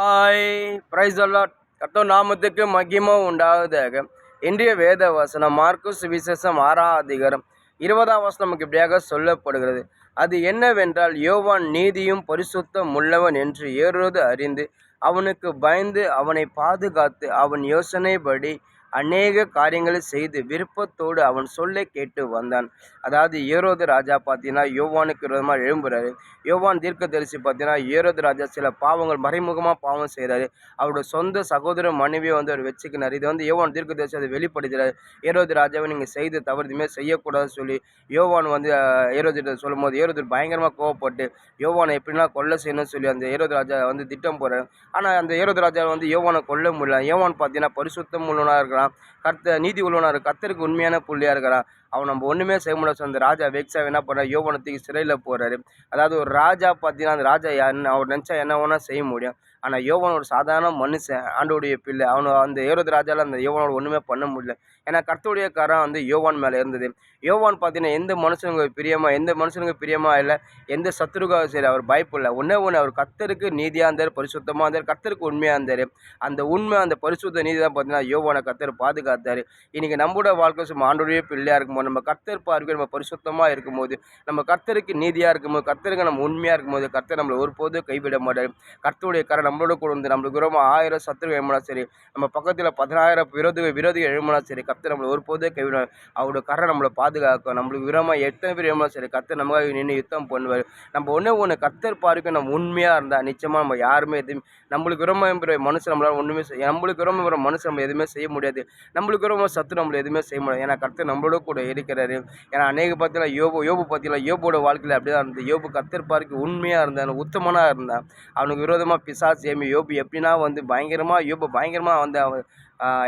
Hi price allot கர்த்தர் நாமத்துக்கு மகிமை உண்டாவதாக. இன்றைய வேத வசனம் மார்க்கு சுவிசேஷம் 6ஆம் அதிகாரம் 20ஆம் வசனம் நமக்கு இப்படியாக சொல்லப்படுகிறது. அது என்னவென்றால், யோவான் நீதியும் பரிசுத்தம் உள்ளவன் என்று ஏரோது அறிந்து அவனுக்கு பயந்து அவனை பாதுகாத்து அவன் யோசனைப்படி அநேக காரியங்களை செய்து விருப்பத்தோடு அவன் சொல்லை கேட்டு வந்தான். அதாவது ஏரோது ராஜா பார்த்தீங்கன்னா யோவானுக்கு விரோதமாக எழும்புறாரு. யோவான் தீர்க்கதரிசி பார்த்தீங்கன்னா ஏரோது ராஜா சில பாவங்கள் மறைமுகமாக பாவம் செய்கிறாரு. அவரோட சொந்த சகோதர மனைவியை அவர் வச்சுக்கினார். இது யோவான் தீர்க்கதரிசி அதை வெளிப்படுத்துகிறார். ஏரோது ராஜாவை நீங்கள் செய்து தவறு இதுமாதிரி செய்யக்கூடாதுன்னு சொல்லி யோவான் ஏரோது சொல்லும் போது ஏரோது பயங்கரமாக கோவப்பட்டு யோவானை எப்படின்னா கொல்ல செய்யணும்னு சொல்லி அந்த ஏரோது ராஜா திட்டம் போகிறார். ஆனால் அந்த ஏரோது ராஜா யோவானை கொல்ல முடியல. யோவான் பார்த்தீங்கன்னா பரிசுத்தம் உள்ளவனாக இருக்கிறான், நீதி உள்ளவனாக இருக்கு, கர்த்தருக்கு உண்மையான புள்ளியாக இருக்கிறான். அவன் நம்ம ஒன்றுமே செய்ய முடியாது. அந்த ராஜா வெக்ஸா என்ன பண்ணுறாரு, யோவானத்துக்கு சிறையில் போகிறாரு. அதாவது ஒரு ராஜா பார்த்தீங்கன்னா அந்த ராஜா யாருன்னு அவர் நினச்சா என்ன வேணால் செய்ய முடியும். ஆனால் யோவான் ஒரு சாதாரண மனுஷன், ஆண்டோடைய பிள்ளை. அந்த ஏரோது ராஜாவில் அந்த யோவானோட ஒன்றுமே பண்ண முடியல. ஏன்னா கர்த்தருடைய கரம் யோவான் மேலே இருந்தது. யோவான் பார்த்தீங்கன்னா எந்த மனுஷனுக்கு பிரியமா இல்லை, எந்த சத்துருக்காக சரி அவர் பயப்படல. ஒன்று அவர் கர்த்தருக்கு நீதியாக இருந்தார், பரிசுத்தமாக இருந்தார், கர்த்தருக்கு உண்மையாக இருந்தார். அந்த உண்மை அந்த பரிசுத்த நீதி தான் பார்த்தீங்கன்னா யோவானை கர்த்தர் பாதுகாத்தார். இன்றைக்கி நம்மளோட வாழ்க்கை சும்மா ஆண்டோடைய பிள்ளையாக இருக்கும்போது, நம்ம கர்த்தர் பார்க்க நம்ம பரிசுத்தமாக இருக்கும்போது, நம்ம கர்த்தருக்கு நீதியாக இருக்கும்போது, கர்த்தருக்கு நம்ம உண்மையாக இருக்கும்போது, கர்த்தர் நம்மளை ஒருபோதும் கைவிட மாட்டார். கர்த்தருடைய கரம் நம்மளோட கூட வந்து நம்மளுக்கு ரொம்ப 1000 சத்துருகள் எழுமனா சரி, நம்ம பக்கத்தில் 10,000 விரோதிகள் எழுமனா சரி, கர்த்தர் நம்மளை ஒருபோதும் கைவிட. அவரோட கரம் நம்மளை பாதுகாக்கும். நம்மளுக்கு விரோதமாக எத்தனை பேர் எழுமனா சரி, கர்த்தர் நமக்காக நின்று யுத்தம் பண்ணுவார். நம்ம ஒன்று கர்த்தர் பார்க்க நம்ம உண்மையாக இருந்தால் நிச்சயமாக நம்ம யாருமே எதுவும் நம்மளுக்கு விரும்ப மனுஷன் நம்மளால் ஒன்றுமே நம்மளுக்கு விரும்ப மனுஷன் நம்ம எதுவுமே செய்ய முடியாது. நம்மளுக்கு விரும்ப சத்து நம்மளை எதுவுமே செய்ய முடியாது. ஏன்னா கர்த்தர் நம்மளோட கூட இருக்கிறாரு. ஏன்னா அநேக பார்த்தீங்கன்னா யோபு பார்த்தீங்கன்னா யோபோட வாழ்க்கையில் அப்படிதான் இருந்தது. யோபு கர்த்தர் பார்க்க உண்மையாக இருந்தான், உத்தமனாக இருந்தான். அவனுக்கு விரோதமாக பிசாசு யோபு எப்படின்னா பயங்கரமாக அவன்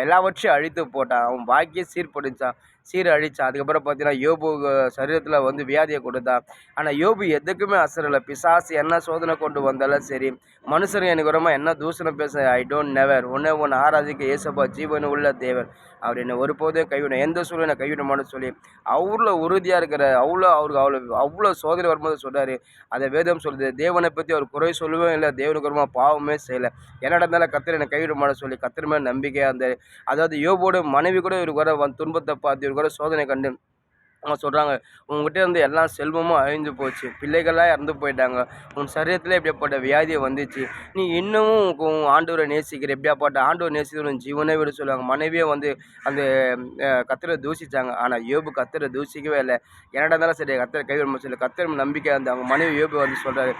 எல்லாவற்றையும் அழித்து போட்டான். அவன் வாழ்க்கையை சீரழிச்சான். அதுக்கப்புறம் பார்த்தீங்கன்னா யோபு சரீரத்தில் வியாதியை கொடுத்தான். ஆனால் யோபு எதுக்குமே அசரலை. பிசாசு என்ன சோதனை கொண்டு வந்தாலும் சரி, மனுஷன் எனக்கு வரமா என்ன தூசணம் பேச ஐ டோன்ட் நெவர் ஒன்று ஆராதிக்க ஏசப்பா ஜீவன் உள்ள தேவன், அவர் என்னை ஒருபோதும் கைவிடும், எந்த சூழ்நிலை கைவிட மாட்டேன்னு சொல்லி அவ்வளோ உறுதியாக இருக்கிற, அவருக்கு அவ்வளோ சோதனை வரும்போது சொல்கிறாரு. அதை வேதம் சொல்லுது, தேவனை பற்றி அவர் குறை சொல்லவே இல்லை, தேவனுக்கு வருமா பாவமே செய்யலை, என்ன நடந்தாலும் கர்த்தர் என்னை கைவிட மாட்டேன்னு சொல்லி கர்த்தர் மேலே நம்பிக்கையாக இருந்தார். அதாவது யோபோட மனைவி கூட இவருக்கு வர துன்பத்தை பார்த்து இவருக்கு கூட சோதனை கண்டு அவங்க சொல்கிறாங்க, உங்ககிட்ட எல்லா செல்வமும் அழிஞ்சு போச்சு, பிள்ளைகள்லாம் இறந்து போயிட்டாங்க, உன் சரீரத்தில் எப்படியாப்பட்ட வியாதியை வந்துச்சு, நீ இன்னமும் உன் ஆண்டவரை நேசிக்கிற, எப்படியாப்பட்ட ஆண்டவர் நேசிக்கிற ஜீவனை விட சொல்லுவாங்க. மனைவியை அந்த கர்த்தரை தூஷித்தாங்க. ஆனால் யோபு கர்த்தரை தூஷிக்கவே இல்லை. என்னடா இருந்தாலும் சரி கர்த்தரை கைவிட சொல்லி கர்த்தர் நம்பிக்கை அந்த அவங்க மனைவி யோபு சொல்கிறாரு,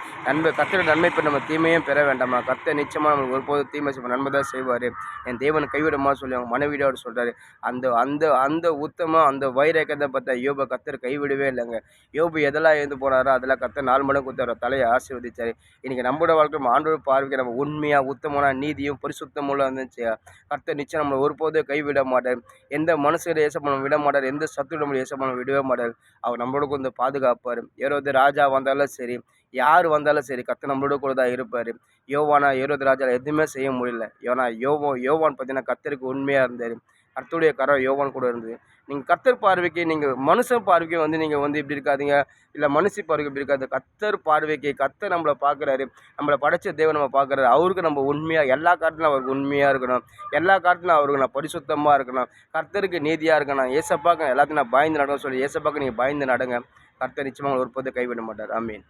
கர்த்தரை நன்மை பெற நம்ம தீமையும் பெற வேண்டாமா, கர்த்தர் நிச்சயமாக நம்மளுக்கு ஒருபோது தீமை நன்மை தான் செய்வார், என் தேவனை கைவிடமா சொல்லி அவங்க மனைவியோடு சொல்கிறாரு. அந்த அந்த அந்த உத்தமம் அந்த வைரக்கத்தை பார்த்தா யோபை கர்த்தர் கைவிடவே இல்லைங்க. யோபு எதெல்லாம் எழுந்து போனாரோ அதெல்லாம் கர்த்தர் 4 மடங்கு கொடுத்தாரோ தலையை ஆசீர்வதிச்சார். இன்றைக்கி நம்மளோட வாழ்க்கை ஆண்டவர் பார்வைக்கு நம்ம உண்மையாக உத்தமமான நீதியும் பரிசுத்தமுள்ள இருந்துச்சு, கர்த்தர் நிச்சயம் நம்மளை ஒருபோதும் கைவிட மாட்டார். எந்த மனுஷரை ஏசப்பணம் விட மாட்டார், எந்த சத்து நம்மளை ஏசப்பணம் விடவே மாட்டார். அவர் நம்மளோட பாதுகாப்பார். ஏரோது ராஜா வந்தாலும் சரி, யார் வந்தாலும் சரி, கர்த்தர் நம்மளோட கூட தான் இருப்பார். ஏரோது ராஜாவில் எதுவுமே செய்ய முடியல. ஏன்னா யோவான் பார்த்தீங்கன்னா கர்த்தருக்கு உண்மையாக இருந்தார். கர்த்தருடைய கரம் யோவான் கூட இருந்தது. நீங்கள் கர்த்தர் பார்வைக்கு, நீங்கள் மனுஷன் பார்வைக்கு நீங்கள் இப்படி இருக்காதீங்க, இல்லை மனுஷி பார்வைக்கு இப்படி இருக்காது. கர்த்தர் பார்வைக்கு கர்த்தர் நம்மளை பார்க்குறாரு, நம்மளை படைச்ச தேவன் நம்ம பார்க்குறாரு. அவருக்கு நம்ம உண்மையாக எல்லா காட்டிலும் அவருக்கு உண்மையாக இருக்கணும், எல்லா காட்டிலும் அவருக்கு நான் பரிசுத்தமாக இருக்கணும், கர்த்தருக்கு நீதியாக இருக்கணும், ஏசப்பாக்க எல்லாத்தையும் நான் பயந்து நடக்கணும்னு சொல்லி ஏசப்பாக்க நீங்கள் பயந்து நடங்க. கர்த்தர் நிச்சயமாக ஒருபோதும் கைவிட மாட்டார். ஆமீன்.